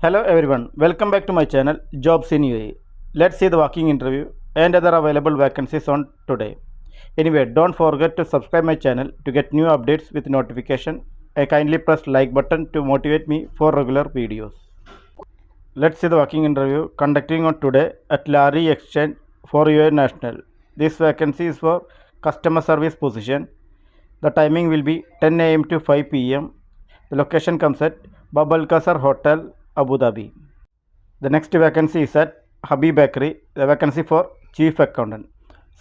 Hello everyone, welcome back to my channel Jobs in UAE. Let's see the working interview and other available vacancies on today. Anyway, don't forget to subscribe my channel to get new updates with notification and kindly press like button to motivate me for regular videos. Let's see the working interview conducting on today at Lari Exchange for UAE National. This vacancy is for customer service position. The timing will be 10 a.m. to 5 p.m. The location comes at Bab Al Qasr Hotel, Abu Dhabi. The next vacancy is at Habib Bakery, the vacancy for Chief Accountant.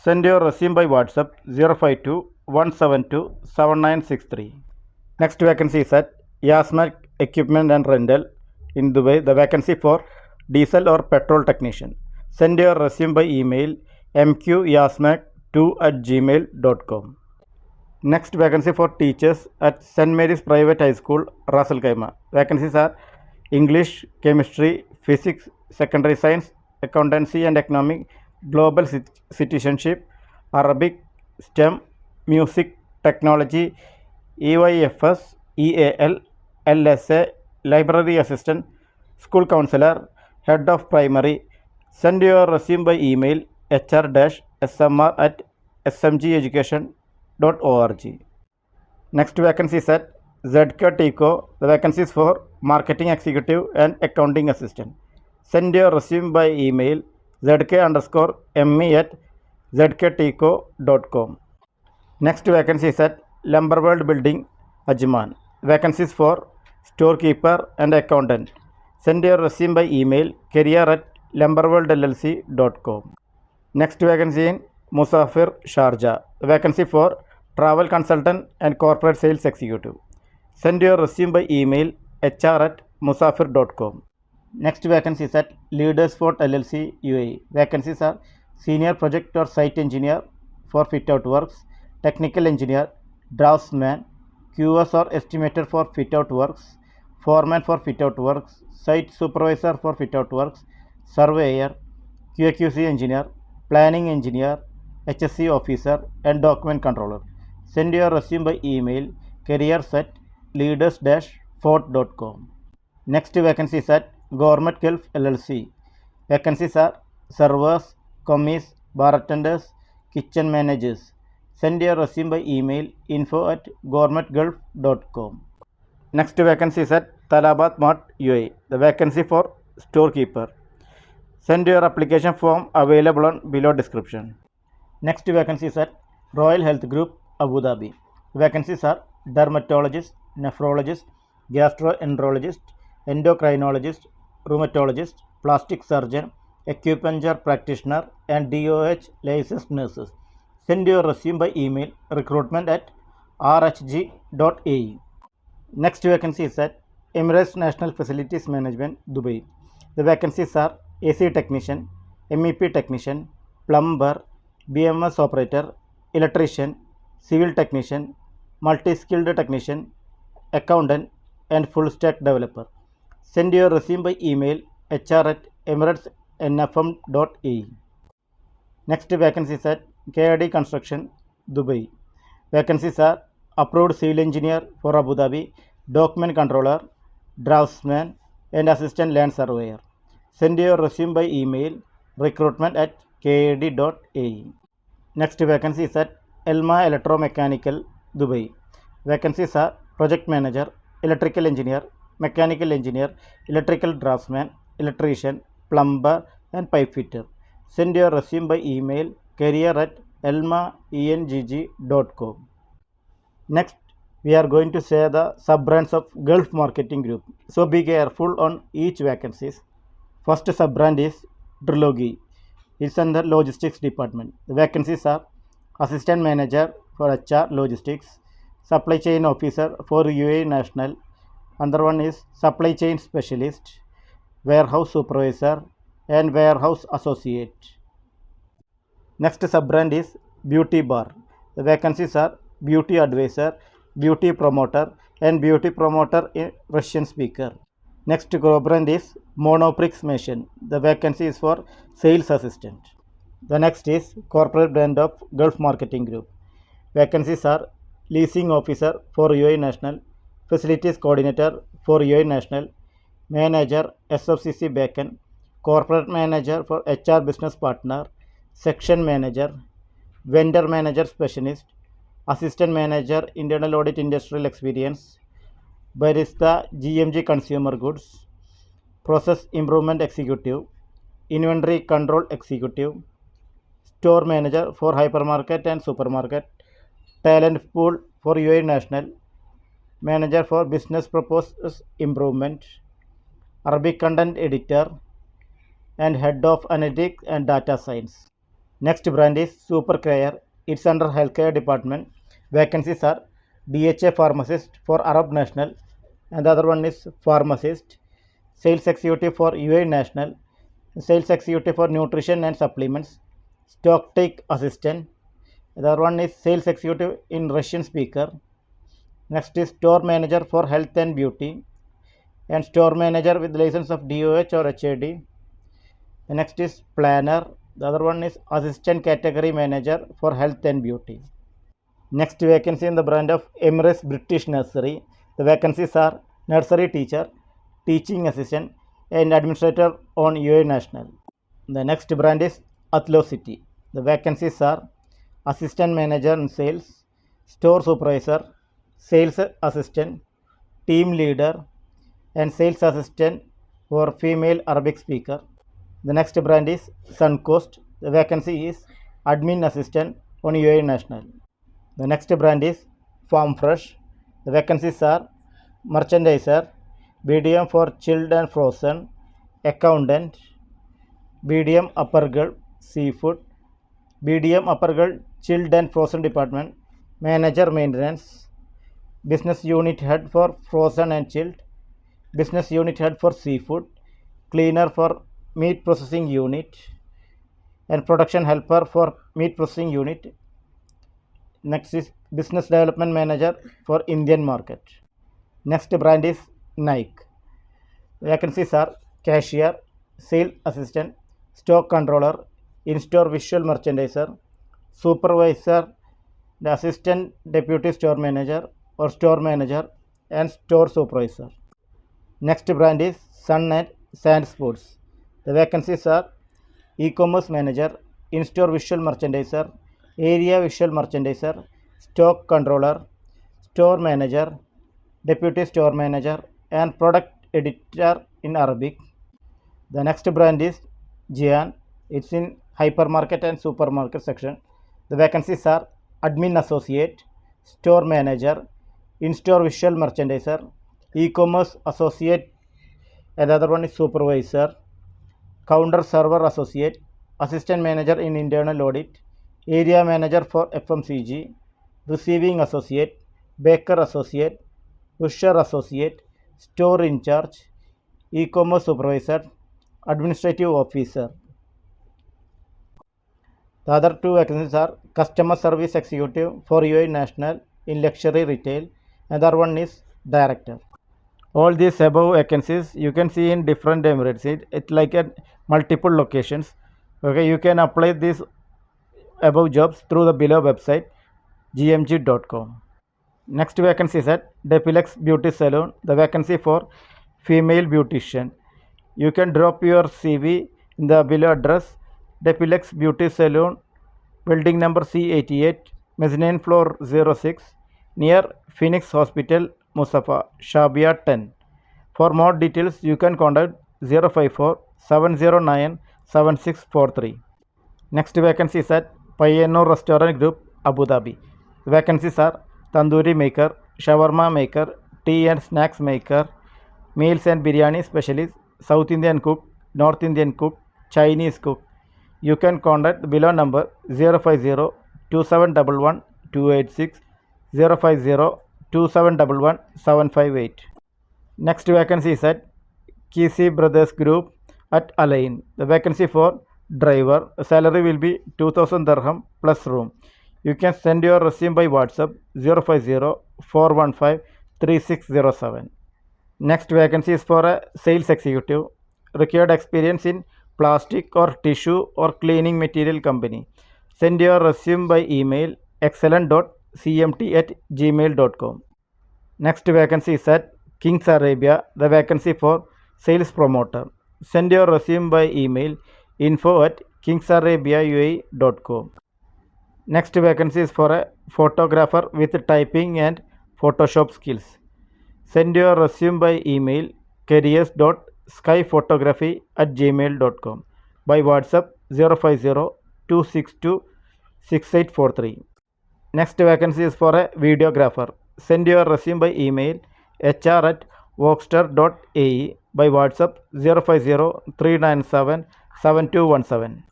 Send your resume by WhatsApp 052 172 7963. Next vacancy is at Yasmac Equipment and Rental in Dubai, the vacancy for diesel or petrol technician. Send your resume by email mqyasmac2@gmail.com. Next vacancy for teachers at St. Mary's Private High School, Ras Al Khaimah. Vacancies are English, Chemistry, Physics, Secondary Science, Accountancy and Economic, Global Citizenship, Arabic, STEM, Music, Technology, EYFS, EAL, LSA, Library Assistant, School Counselor, Head of Primary. Send your resume by email hr-smr@smgeducation.org. Next vacancy is at ZK TECO. The vacancy is for Marketing Executive and Accounting Assistant. Send your resume by email zk_me@zkteco.com. Next vacancy is at Lumberworld Building, Ajman. Vacancies for Storekeeper and Accountant. Send your resume by email career@lumberworldllc.com. Next vacancy in Musafir, Sharjah. Vacancy for Travel Consultant and Corporate Sales Executive. Send your resume by email hr@musafir.com. Next vacancy is at Leaders Fort LLC, UAE. Vacancies are Senior Project or Site Engineer for Fit Out Works, Technical Engineer, Draftsman, QS or Estimator for Fit Out Works, Foreman for Fit Out Works, Site Supervisor for Fit Out Works, Surveyor, QAQC Engineer, Planning Engineer, HSC Officer and Document Controller. Send your resume by email careers@leaders-fort.com. Next vacancy is at Gourmet Gulf LLC. Vacancies are servers, commis, bartenders, kitchen managers. Send your resume by email info@gourmetgulf.com. Next vacancy is at Talabat Mart, UAE. The vacancy for storekeeper. Send your application form available on below description. Next vacancy is at Royal Health Group, Abu Dhabi. Vacancies are dermatologist, nephrologist, gastroenterologist, endocrinologist, rheumatologist, plastic surgeon, acupuncture practitioner and DOH licensed nurses. Send your resume by email recruitment@rhg.ae. Next vacancy is at Emirates National Facilities Management, Dubai. The vacancies are AC Technician, MEP Technician, Plumber, BMS Operator, Electrician, Civil Technician, Multi-Skilled Technician, Accountant and Full Stack Developer. Send your resume by email hr@emiratesnfm.ae. Next vacancy is at KRD Construction, Dubai. Vacancies are Approved Civil Engineer for Abu Dhabi, Document Controller, Draftsman and Assistant Land Surveyor. Send your resume by email recruitment@kad.ae. Next vacancy is at Elma Electromechanical, Dubai. Vacancies are Project Manager, Electrical Engineer, Mechanical Engineer, Electrical Draftsman, Electrician, Plumber and Pipe Fitter. Send your resume by email career@elmaengg.com. Next, we are going to say the sub-brands of Gulf Marketing Group. So be careful on each vacancies. First sub-brand is Trilogy. It's in the Logistics Department. The vacancies are Assistant Manager for HR Logistics, Supply Chain Officer for UAE National. Another one is Supply Chain Specialist, Warehouse Supervisor and Warehouse Associate. Next sub-brand is Beauty Bar. The vacancies are Beauty Advisor, Beauty Promoter and Beauty Promoter in Russian speaker. Next co-brand is Monoprix Machine. The vacancy is for Sales Assistant. The next is corporate brand of Gulf Marketing Group. Vacancies are Leasing Officer for UAE National, Facilities Coordinator for UAE National, manager, SFCC backend, corporate manager for HR business partner, section manager, vendor manager specialist, assistant manager, internal audit industrial experience, barista, GMG consumer goods, process improvement executive, inventory control executive, store manager for hypermarket and supermarket, talent pool for UAE National, manager for business process improvement, Arabic content editor, and head of analytics and data science. Next brand is Supercare. It's under healthcare department. Vacancies are DHA pharmacist for Arab National, and the other one is pharmacist, sales executive for UAE National, sales executive for nutrition and supplements, stock take assistant. The other one is sales executive in Russian speaker. Next is store manager for health and beauty, and store manager with license of DOH or HAD. The next is planner. The other one is assistant category manager for health and beauty. Next vacancy in the brand of Emirates British Nursery. The vacancies are nursery teacher, teaching assistant, and administrator on UAE National. The next brand is Athlocity. The vacancies are assistant manager in sales, store supervisor, sales assistant, team leader, and sales assistant for female Arabic speaker. The next brand is Suncoast. The vacancy is admin assistant on UAE National. The next brand is Farm Fresh. The vacancies are merchandiser, BDM for chilled and frozen, accountant, BDM upper girl seafood, BDM upper girl chilled and frozen department, manager maintenance, business unit head for frozen and chilled, business unit head for seafood, cleaner for meat processing unit, and production helper for meat processing unit. Next is business development manager for Indian market. Next brand is Nike. Vacancies are cashier, sales assistant, stock controller, in-store visual merchandiser, supervisor, the assistant deputy store manager or store manager, and store supervisor. Next brand is Sun and Sand Sports. The vacancies are e-commerce manager, in-store visual merchandiser, area visual merchandiser, stock controller, store manager, deputy store manager, and product editor in Arabic. The next brand is Jian. It's in hypermarket and supermarket section. The vacancies are admin associate, store manager, in-store visual merchandiser, e-commerce associate, and the other one is supervisor, counter server associate, assistant manager in internal audit, area manager for FMCG, receiving associate, baker associate, pusher associate, store in charge, e-commerce supervisor, administrative officer. The other two vacancies are customer service executive for UAE National in luxury retail, and the other one is director. All these above vacancies you can see in different Emirates. It's like at multiple locations. Okay, you can apply these above jobs through the below website gmg.com. Next vacancy is at Depilex Beauty Salon. The vacancy for female beautician. You can drop your CV in the below address, Depilex Beauty Salon, building number C88, mezzanine floor 06, near Phoenix Hospital, Musafa, Shabia 10. For more details, you can contact 054 709 7643. Next vacancy is at Payyanur Restaurant Group, Abu Dhabi. The vacancies are tandoori maker, shawarma maker, tea and snacks maker, meals and biryani specialist, South Indian cook, North Indian cook, Chinese cook. You can contact the below number 050 2711 286 050 2711 758. Next vacancy is at Kisi Brothers Group at Alain. The vacancy for driver, salary will be 2000 dirham plus room. You can send your resume by WhatsApp 050 415 3607. Next vacancy is for a sales executive. Required experience in plastic or tissue or cleaning material company. Send your resume by email excellent.cmt@gmail.com. Next vacancy is at Kings Arabia. The vacancy for sales promoter. Send your resume by email info@kingsarabiauae.com. Next vacancy is for a photographer with typing and Photoshop skills. Send your resume by email careers.skyphotography@gmail.com, by WhatsApp 050-262-6843. Next vacancy is for a videographer. Send your resume by email hr@voxter.ae, by WhatsApp 050-397-7217.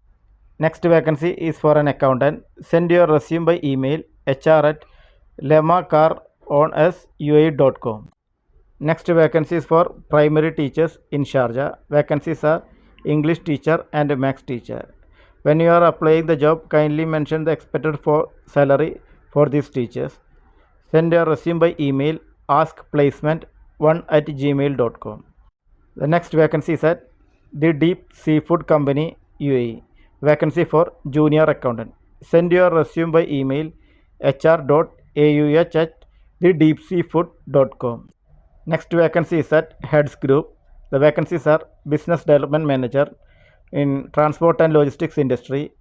Next vacancy is for an accountant. Send your resume by email hr@lemacaronsuae.com. Next vacancy is for primary teachers in Sharjah. Vacancies are English teacher and maths teacher. When you are applying the job, kindly mention the expected salary for these teachers. Send your resume by email askplacement1@gmail.com. The next vacancy is at the Deep Seafood Company, UAE. Vacancy for junior accountant. Send your resume by email hr.auh@thedeepseafood.com. Next vacancy is at Heads Group. The vacancies are Business Development Manager in Transport and Logistics Industry.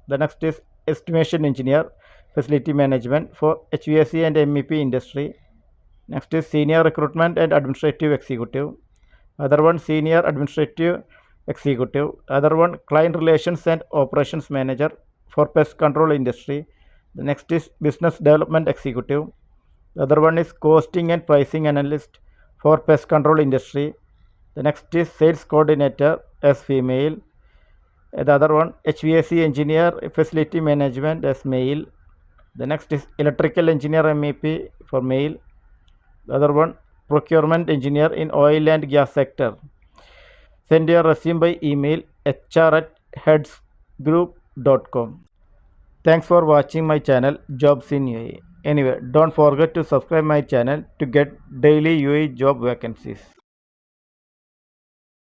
The next is Estimation Engineer, Facility Management for HVAC and MEP Industry. Next is Senior Recruitment and Administrative Executive. Other one Senior Administrative Executive. Other one Client Relations and Operations Manager for Pest Control Industry. The next is Business Development Executive. The other one is Costing and Pricing Analyst for Pest Control Industry. The next is Sales Coordinator as female. The other one HVAC Engineer, Facility Management as male. The next is Electrical Engineer MEP for male. The other one Procurement Engineer in Oil and Gas Sector. Send your resume by email hr@headsgroup.com. Thanks for watching my channel Jobs in UAE. Anyway, don't forget to subscribe my channel to get daily UAE job vacancies.